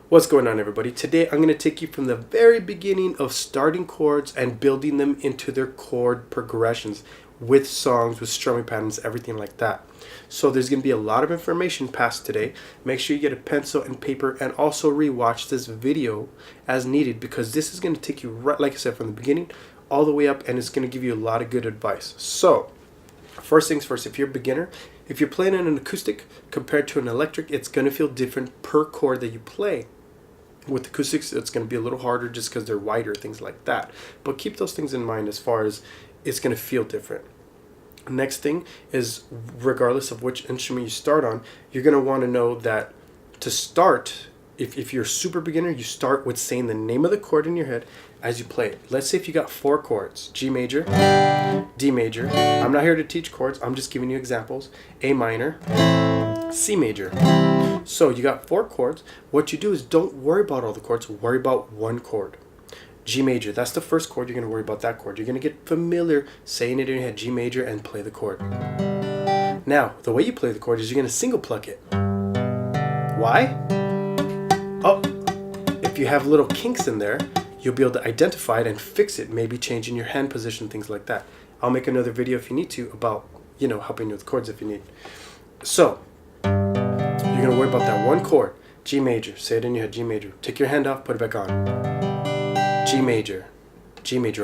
What's going on, everybody? Today I'm going to take you from the very beginning of starting chords and building them into their chord progressions with songs, with strumming patterns, everything like that. So there's going to be a lot of information passed today. Make sure you get a pencil and paper and also rewatch this video as needed, because this is going to take you right, like I said, from the beginning all the way up, and it's going to give you a lot of good advice. So first things first, if you're a beginner, if you're playing on an acoustic compared to an electric, it's going to feel different per chord that you play. With acoustics, it's going to be a little harder just because they're wider, things like that. But keep those things in mind as far as it's going to feel different. Next thing is, regardless of which instrument you start on, you're going to want to know that to start, if you're a super beginner, you start with saying the name of the chord in your head as you play it. Let's say if you got 4 chords: G major, D major. I'm not here to teach chords, I'm just giving you examples. A minor, C major. So you got 4 chords. What you do is don't worry about all the chords, worry about one chord. G major, that's the first chord. You're going to worry about that chord. You're going to get familiar saying it in your head, G major, and play the chord. Now, the way you play the chord is you're going to single pluck it. Why? Oh, if you have little kinks in there, you'll be able to identify it and fix it, maybe changing your hand position, things like that. I'll make another video if you need to about, helping you with chords if you need. So you're going to worry about that one chord, G major. Say it in your head, G major. Take your hand off, put it back on. G major,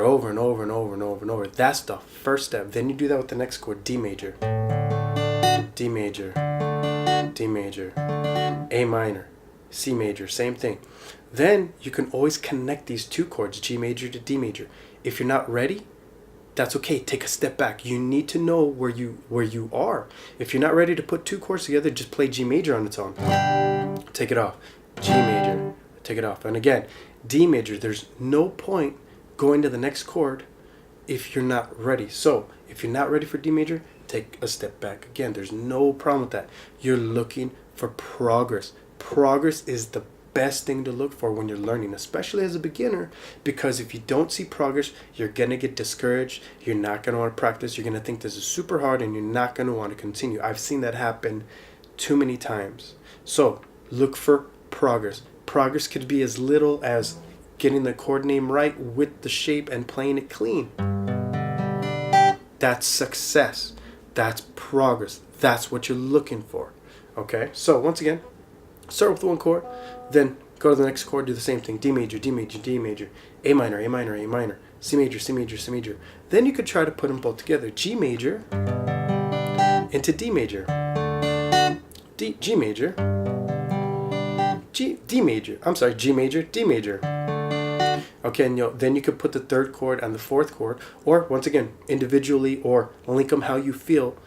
over and over and over and over and over. That's the first step. Then you do that with the next chord, D major, D major, D major, A minor, C major, same thing. Then you can always connect these 2 chords, G major to D major. If you're not ready, that's okay. Take a step back. You need to know where you are. If you're not ready to put 2 chords together, just play G major on its own. Take it off. G major. Take it off. And again, D major. There's no point going to the next chord if you're not ready. So if you're not ready for D major, take a step back. Again, there's no problem with that. You're looking for progress. Progress is the best thing to look for when you're learning, especially as a beginner, because if you don't see progress, you're gonna get discouraged. You're not gonna want to practice. You're gonna think this is super hard and you're not gonna want to continue. I've seen that happen too many times. So look for progress. Progress could be as little as getting the chord name right with the shape and playing it clean. That's success. That's progress. That's what you're looking for. Okay, so once again, start with 1 chord, then go to the next chord, do the same thing. D major, D major, D major, A minor, A minor, A minor, C major, C major, C major. Then you could try to put them both together. G major into D major, G major, D major. I'm sorry, G major, D major. Okay, and then you could put the 3rd chord and the 4th chord, or once again, individually, or link them how you feel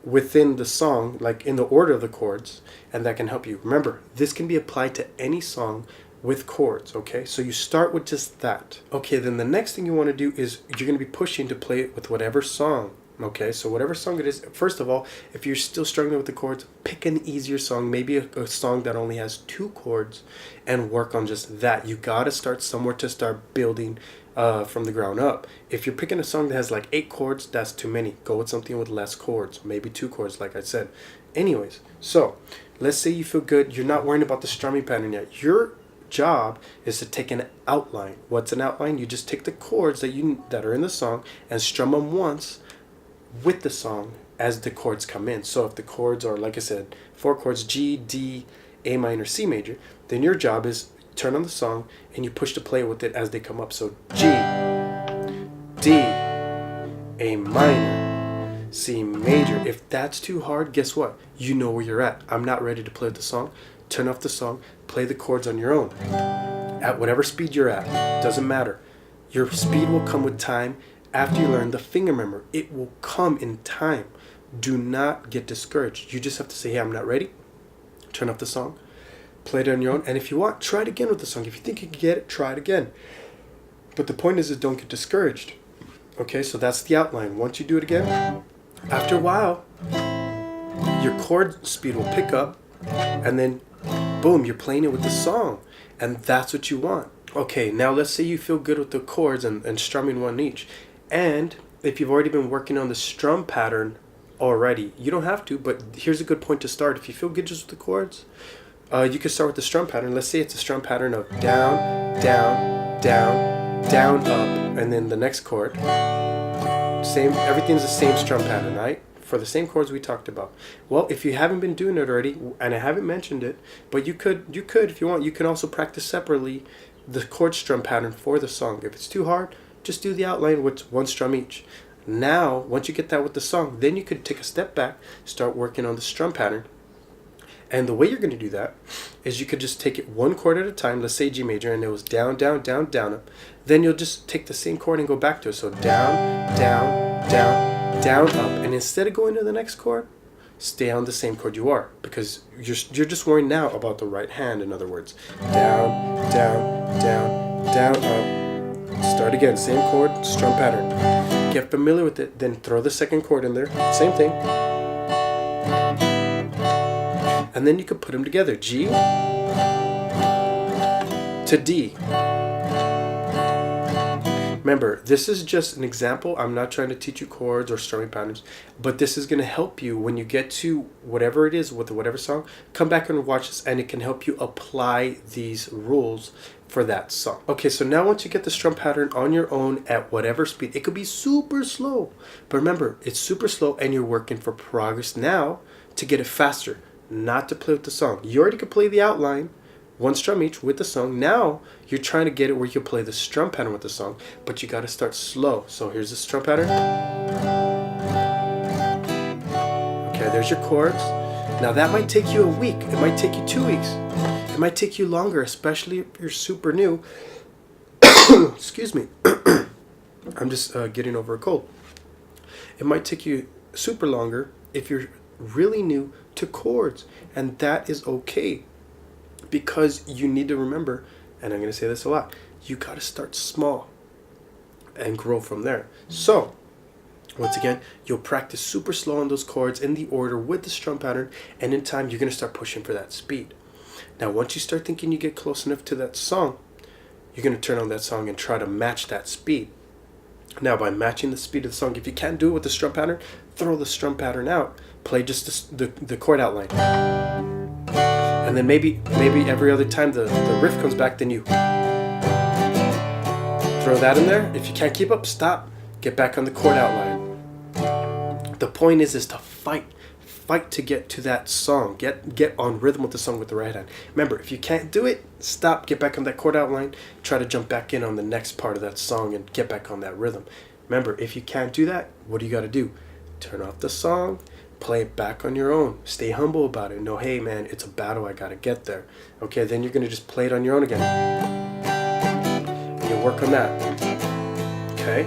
within the song, like in the order of the chords, and that can help you. Remember, this can be applied to any song with chords, okay? So you start with just that. Okay, then the next thing you want to do is you're going to be pushing to play it with whatever song. Okay, so whatever song it is, first of all, if you're still struggling with the chords, pick an easier song, maybe a song that only has 2 chords, and work on just that. You gotta start somewhere to start building from the ground up. If you're picking a song that has like 8 chords, that's too many. Go with something with less chords, maybe 2 chords, like I said. Anyways, so let's say you feel good, you're not worrying about the strumming pattern yet. Your job is to take an outline. What's an outline? You just take the chords that are in the song and strum them once with the song as the chords come in. So if the chords are, like I said, 4 chords, G, D, A minor, C major, then your job is turn on the song and you push to play with it as they come up. So G, D, A minor, C major. If that's too hard, guess what? You know where you're at. I'm not ready to play the song. Turn off the song, play the chords on your own. At whatever speed you're at, doesn't matter. Your speed will come with time. After you learn the finger memory, it will come in time. Do not get discouraged. You just have to say, hey, I'm not ready. Turn off the song, play it on your own, and if you want, try it again with the song. If you think you can get it, try it again. But the point is don't get discouraged. Okay, so that's the outline. Once you do it again, after a while, your chord speed will pick up, and then boom, you're playing it with the song, and that's what you want. Okay, now let's say you feel good with the chords and strumming one each. And if you've already been working on the strum pattern already, you don't have to, but here's a good point to start. If you feel good just with the chords, You could start with the strum pattern. Let's say it's a strum pattern of down, down, down, down, up, and then the next chord. Same, everything's the same strum pattern, right? For the same chords we talked about. Well, if you haven't been doing it already, and I haven't mentioned it, but you could if you want, you can also practice separately the chord strum pattern for the song. If it's too hard, just do the outline with one strum each. Now, once you get that with the song, then you could take a step back, start working on the strum pattern. And the way you're going to do that is you could just take it one chord at a time. Let's say G major, and it was down, down, down, down, up. Then you'll just take the same chord and go back to it. So down, down, down, down, up. And instead of going to the next chord, stay on the same chord you are, because you're just worrying now about the right hand. In other words, down, down, down, down, up. Start again, same chord, strum pattern. Get familiar with it, then throw the second chord in there. Same thing. And then you could put them together, G to D. Remember, this is just an example. I'm not trying to teach you chords or strumming patterns, but this is going to help you when you get to whatever it is with whatever song. Come back and watch this, and it can help you apply these rules for that song. Okay, so now once you get the strum pattern on your own at whatever speed, it could be super slow, but remember, it's super slow and you're working for progress now to get it faster. Not to play with the song. You already could play the outline, one strum each with the song. Now you're trying to get it where you can play the strum pattern with the song, but you got to start slow. So here's the strum pattern. Okay, there's your chords. Now that might take you a week. It might take you 2 weeks. It might take you longer, especially if you're super new. Excuse me. I'm just getting over a cold. It might take you super longer if you're really new to chords, and that is okay, because you need to remember, and I'm going to say this a lot, you got to start small and grow from there. So once again, you'll practice super slow on those chords in the order with the strum pattern, and in time you're going to start pushing for that speed. Now once you start thinking you get close enough to that song, you're going to turn on that song and try to match that speed. Now by matching the speed of the song, if you can't do it with the strum pattern, throw the strum pattern out. Play just the chord outline. And then maybe every other time the riff comes back, then you throw that in there. If you can't keep up, stop. Get back on the chord outline. The point is to fight to get to that song. Get on rhythm with the song with the right hand. Remember, if you can't do it, stop, get back on that chord outline, try to jump back in on the next part of that song and get back on that rhythm. Remember, if you can't do that, what do you got to do? Turn off the song, play it back on your own. Stay humble about it. No, hey man, it's a battle, I got to get there. Okay, then you're going to just play it on your own again. And you'll work on that. Okay?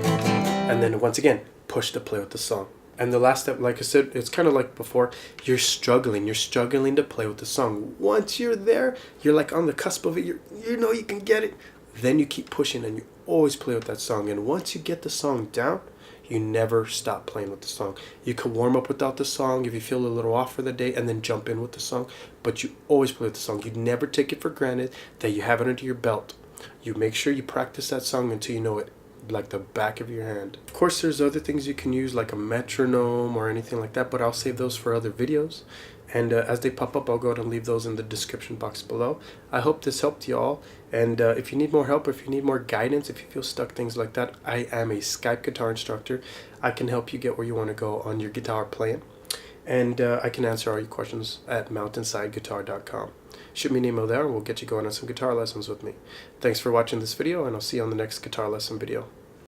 And then once again, push to play with the song. And the last step, like I said, it's kind of like before, you're struggling to play with the song. Once you're there, you're like on the cusp of it, you know you can get it. Then you keep pushing and you always play with that song. And once you get the song down, you never stop playing with the song. You can warm up without the song if you feel a little off for the day, and then jump in with the song. But you always play with the song. You never take it for granted that you have it under your belt. You make sure you practice that song until you know it like the back of your hand. Of course, there's other things you can use like a metronome or anything like that, but I'll save those for other videos. And as they pop up, I'll go ahead and leave those in the description box below. I hope this helped you all. And if you need more help, if you need more guidance, if you feel stuck, things like that, I am a Skype guitar instructor. I can help you get where you want to go on your guitar playing. And I can answer all your questions at mountainsideguitar.com. Shoot me an email there and we'll get you going on some guitar lessons with me. Thanks for watching this video, and I'll see you on the next guitar lesson video.